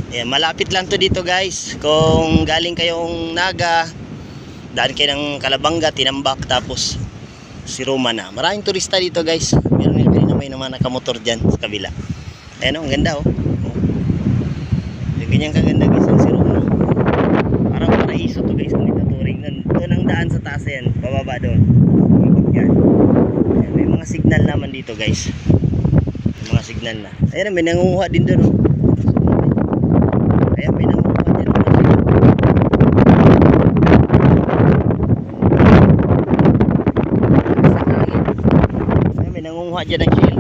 Ayan, malapit lang to dito guys. Kung galing kayong Naga, daan kayo ng Kalabanga, Tinambak, tapos si Roma na. Maraming turista dito guys. Meron na may naman nakamotor dyan sa kabila. Ayan o, ang ganda o. Ganyan kaganda guys ang si Roma. Parang paraiso to guys. Ang itaturing. Doon ang daan sa taas yan. Bababa doon. Yan. Ayan, may mga signal naman dito guys. May mga signal na. Ayan, may nangunguha din doon o. Ayan, may nangunguha dyan. Ayan, may nangunguha dyan ng shell.